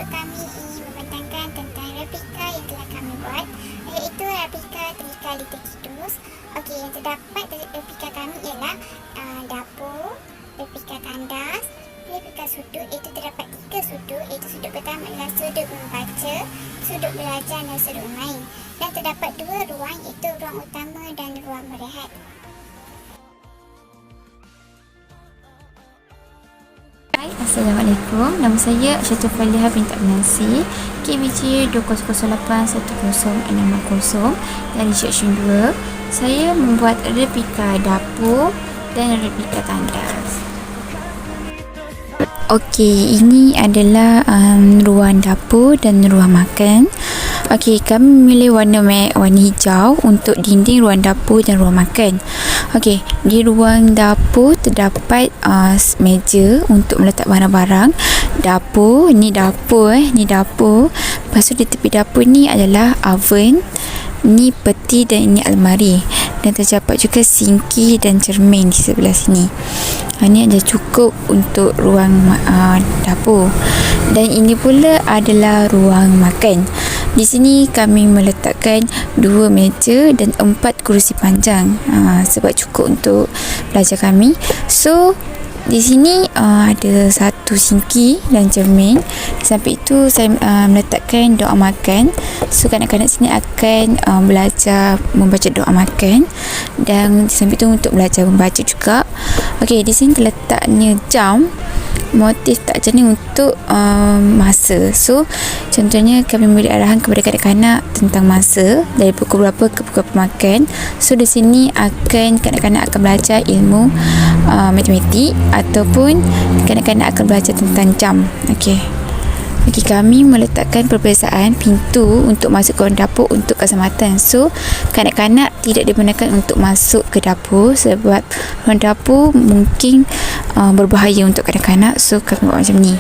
untuk kami membentangkan tentang replika yang telah kami buat, iaitu replika Telika Little Kidus. Okey, yang terdapat dari replika kami ialah dapur, replika tandas, replika sudut, iaitu terdapat 3 sudut, iaitu sudut pertama adalah sudut membaca, sudut belajar dan sudut main. Dan terdapat 2 ruang, iaitu ruang utama dan ruang berehat. Assalamualaikum, nama saya Syatul Faliha binti Abnasi, KBJ 20081060 dari Seksyen 2. Saya membuat replika dapur dan replika tandas. Okey, ini adalah ruang dapur dan ruang makan. Okey, kami memilih warna hijau untuk dinding ruang dapur dan ruang makan. Okey, di ruang dapur terdapat meja untuk meletak barang-barang. Dapur, ni dapur. Lepas tu di tepi dapur ni adalah oven, ni peti dan ini almari. Dan terdapat juga sinki dan cermin di sebelah sini. Ini ada cukup untuk ruang dapur. Dan ini pula adalah ruang makan. Di sini kami meletakkan 2 meja dan 4 kerusi panjang sebab cukup untuk belajar kami. So di sini ada satu sinki dan cermin. Di samping itu saya meletakkan doa makan. So kanak-kanak sini akan belajar membaca doa makan. Dan di samping itu untuk belajar membaca juga. Okey, di sini terletaknya jam. Motif tak macam ni untuk masa. So contohnya kami memberi arahan kepada kanak-kanak tentang masa dari pukul berapa ke pukul berapa makan. So di sini kanak-kanak akan belajar ilmu matematik ataupun kanak-kanak akan belajar tentang jam. Okey, kami meletakkan perbezaan pintu untuk masuk ke ruang dapur untuk keselamatan. So kanak-kanak tidak dibenarkan untuk masuk ke dapur sebab ruang dapur mungkin berbahaya untuk kanak-kanak. So kami buat macam ni.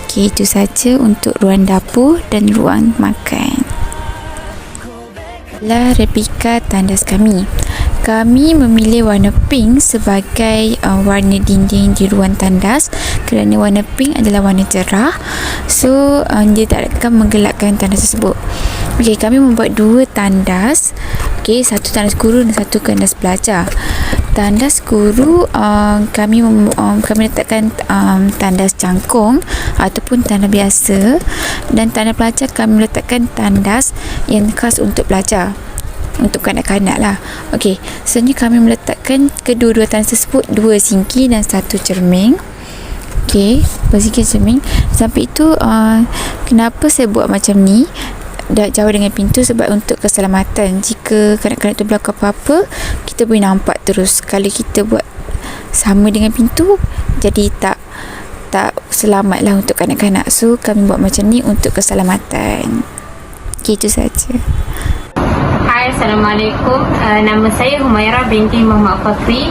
Okey, itu saja untuk ruang dapur dan ruang makan. Inilah replika tandas kami. Kami memilih warna pink sebagai warna dinding di ruang tandas kerana warna pink adalah warna cerah. So dia tak akan menggelapkan tandas tersebut. Okey, kami membuat 2 tandas. Okey, satu tandas guru dan satu tandas pelajar. Tandas guru kami letakkan tandas cangkung ataupun tandas biasa, dan tandas pelajar kami letakkan tandas yang khas untuk pelajar, untuk kanak-kanak lah. Okey, sebenarnya kami meletakkan kedua-dua tandas tersebut 2 sinki dan 1 cermin. Okey, bersinki cermin. Sampai itu kenapa saya buat macam ni jauh dengan pintu, sebab untuk keselamatan. Jika kanak-kanak tu berlaku apa-apa, kita boleh nampak terus. Kalau kita buat sama dengan pintu, jadi tak selamat lah untuk kanak-kanak. So kami buat macam ni untuk keselamatan. Okay, itu saja. Hai, Assalamualaikum. Nama saya Humairah binti Muhammad Fakri.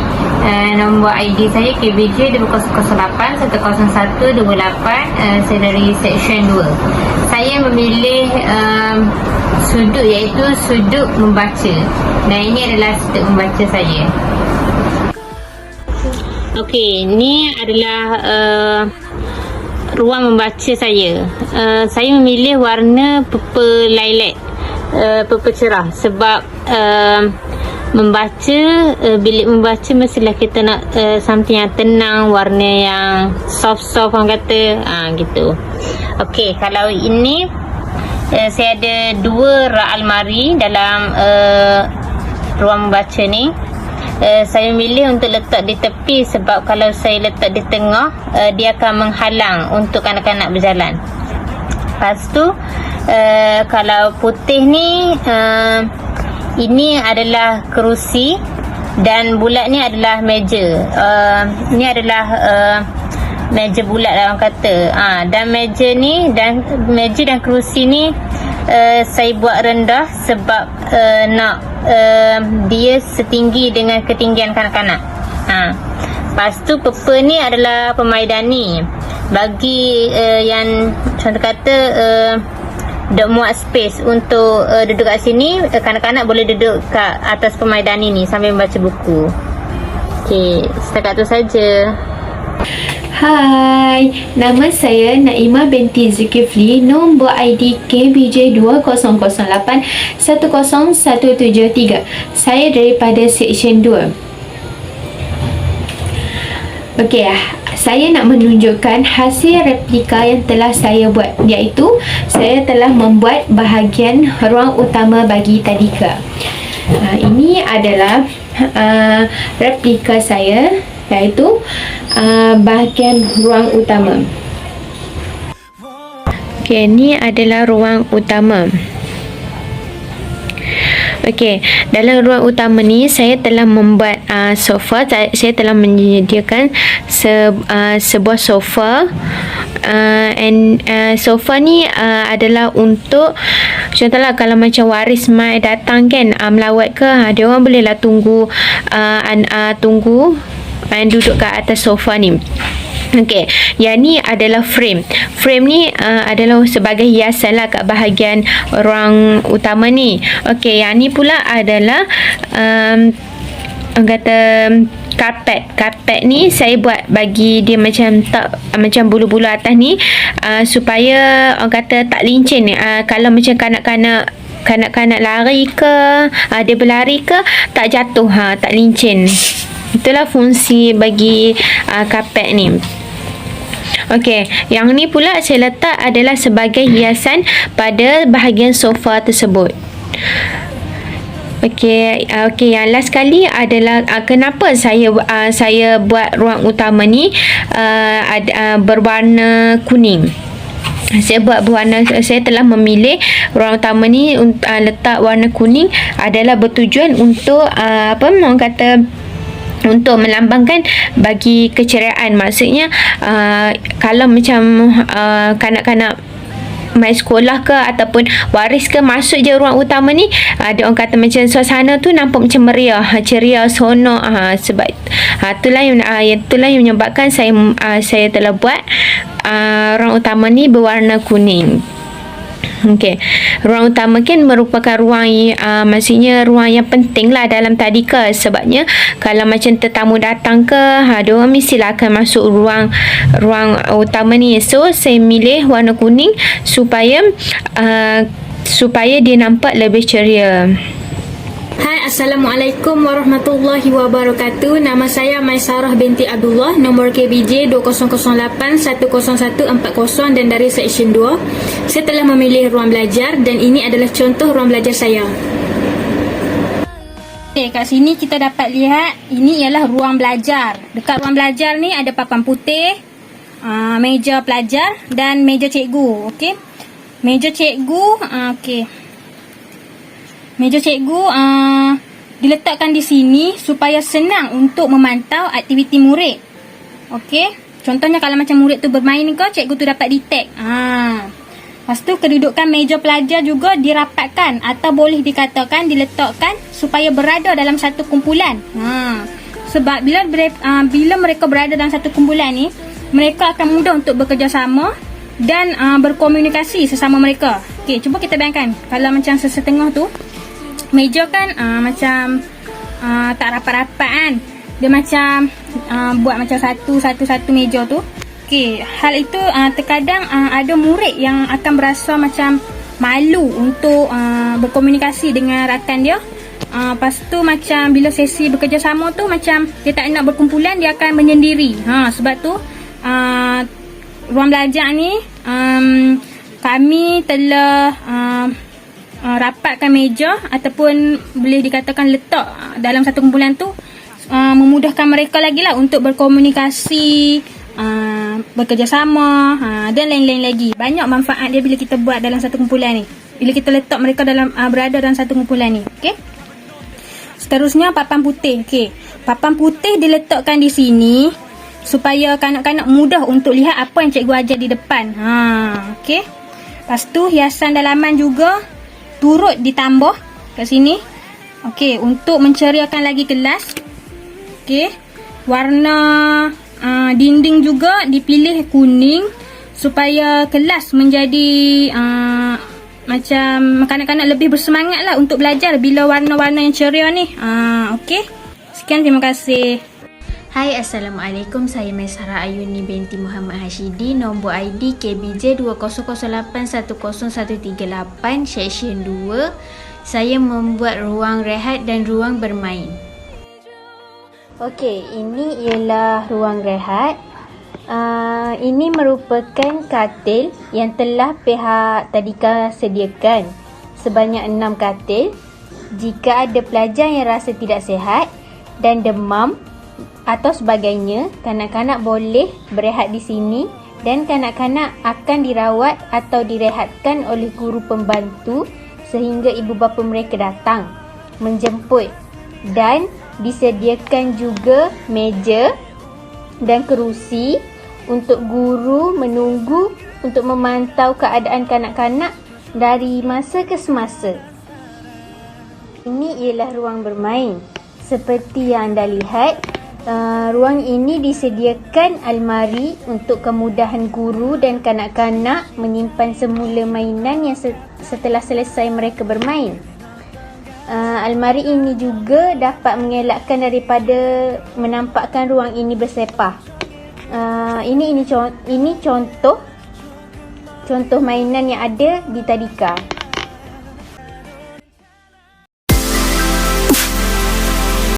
Nombor ID saya KBJ 2008100128. Saya dari Seksyen 2. Saya memilih sudut, iaitu sudut membaca. Dan ini adalah sudut membaca saya. Okey, ini adalah ruang membaca saya. Saya memilih warna purple lilac, purple cerah, sebab membaca, bilik membaca mestilah kita nak something yang tenang, warna yang soft orang kata, gitu. Okey, kalau ini saya ada 2 rak almari dalam ruang membaca ni. Saya memilih untuk letak di tepi sebab kalau saya letak di tengah, dia akan menghalang untuk kanak-kanak berjalan. Lepas tu kalau putih ni, ini adalah kerusi dan bulat ni adalah meja. Ini adalah meja bulat lah orang kata. Dan meja dan kerusi ni saya buat rendah sebab nak dia setinggi dengan ketinggian kanak-kanak. Lepas tu purple ni adalah pemaidani. Bagi yang contoh kata dok muat space untuk duduk kat sini, kanak-kanak boleh duduk kat atas pemaidani ni sambil membaca buku. Okey, setakat tu saja. Hai, nama saya Naimah binti Zulkifli, nombor ID KBJ 2008-10173. Saya daripada Seksyen 2. Okey, saya nak menunjukkan hasil replika yang telah saya buat, iaitu saya telah membuat bahagian ruang utama bagi tadika. Ini adalah replika saya, iaitu bahagian ruang utama. Okey, ini adalah ruang utama. Okey, dalam ruang utama ni saya telah membuat sofa. Saya telah menyediakan sebuah sofa. Sofa ni adalah untuk, contohlah kalau macam waris mai datang kan, melawat ke, dia orang bolehlah tunggu duduk kat atas sofa ni. Okey, yang ni adalah frame. Frame ni adalah sebagai hiasan lah kat bahagian ruang utama ni. Okey, yang ni pula adalah kata karpet. Karpet ni saya buat bagi dia macam macam bulu-bulu atas ni supaya orang kata tak lincin. Kalau macam kanak-kanak lari ke, dia berlari ke, tak jatuh, tak lincin. Itulah fungsi bagi karpet ni. Okey, yang ni pula saya letak adalah sebagai hiasan pada bahagian sofa tersebut. Okey, yang last sekali adalah kenapa saya buat ruang utama ni berwarna kuning. Saya telah memilih ruang utama ni letak warna kuning adalah bertujuan untuk orang kata untuk melambangkan bagi keceriaan. Maksudnya kalau macam kanak-kanak mai sekolah ke ataupun waris ke masuk je ruang utama ni, ada orang kata macam suasana tu nampak macam meriah, ceria, seronok. Sebab itulah yang menyebabkan saya telah buat ruang utama ni berwarna kuning. Okey, ruang utama kan merupakan ruang maksudnya ruang yang penting lah dalam tadika. Sebabnya kalau macam tetamu datang ke, dia orang mestilah akan masuk ruang utama ni. So saya milih warna kuning supaya dia nampak lebih ceria. Hai, Assalamualaikum warahmatullahi wabarakatuh. Nama saya Maisarah binti Abdullah, nombor KBJ 2008-10140 dan dari Seksyen 2. Saya telah memilih ruang belajar dan ini adalah contoh ruang belajar saya. Okay, kat sini kita dapat lihat ini ialah ruang belajar. Dekat ruang belajar ni ada papan putih, meja pelajar dan meja cikgu. Okey. Meja cikgu, okey. Meja cikgu diletakkan di sini supaya senang untuk memantau aktiviti murid. Okey. Contohnya kalau macam murid tu bermain ke, cikgu tu dapat detect. Lepas tu kedudukan meja pelajar juga dirapatkan atau boleh dikatakan diletakkan supaya berada dalam satu kumpulan. Sebab bila mereka berada dalam satu kumpulan ni, mereka akan mudah untuk bekerjasama dan berkomunikasi sesama mereka. Okey, cuba kita bayangkan kalau macam sesetengah tu meja kan macam tak rapat-rapat kan. Dia macam buat macam satu meja tu. Okey, hal itu terkadang ada murid yang akan berasa macam malu untuk berkomunikasi dengan rakan dia. Lepas tu macam bila sesi bekerjasama tu macam dia tak nak berkumpulan, dia akan menyendiri. Sebab tu ruang belajar ni kami telah rapatkan meja ataupun boleh dikatakan letak dalam satu kumpulan tu memudahkan mereka lagi lah untuk berkomunikasi, bekerjasama dan lain-lain lagi. Banyak manfaat dia bila kita buat dalam satu kumpulan ni, bila kita letak mereka berada dalam satu kumpulan ni. Okey. Seterusnya papan putih. Okey. Papan putih diletakkan di sini supaya kanak-kanak mudah untuk lihat apa yang cikgu ajar di depan. Okey. Lepas tu hiasan dalaman juga turut ditambah kat sini. Okey, untuk menceriakan lagi kelas. Okey. Warna dinding juga dipilih kuning supaya kelas menjadi macam kanak-kanak lebih bersemangat lah untuk belajar bila warna-warna yang ceria ni. Okey. Sekian, terima kasih. Hai, Assalamualaikum. Saya Maisara Ayuni binti Muhammad Hashidi. Nombor ID KBJ 20010138 Seksyen 2. Saya membuat ruang rehat dan ruang bermain. Okey, ini ialah ruang rehat. Ini merupakan katil yang telah pihak tadika sediakan sebanyak 6 katil. Jika ada pelajar yang rasa tidak sihat dan demam atau sebagainya, kanak-kanak boleh berehat di sini dan kanak-kanak akan dirawat atau direhatkan oleh guru pembantu sehingga ibu bapa mereka datang menjemput. Dan disediakan juga meja dan kerusi untuk guru menunggu untuk memantau keadaan kanak-kanak dari masa ke semasa. Ini ialah ruang bermain. Seperti yang anda lihat, ruang ini disediakan almari untuk kemudahan guru dan kanak-kanak menyimpan semula mainan yang setelah selesai mereka bermain. Almari ini juga dapat mengelakkan daripada menampakkan ruang ini bersepah. Ini contoh mainan yang ada di tadika.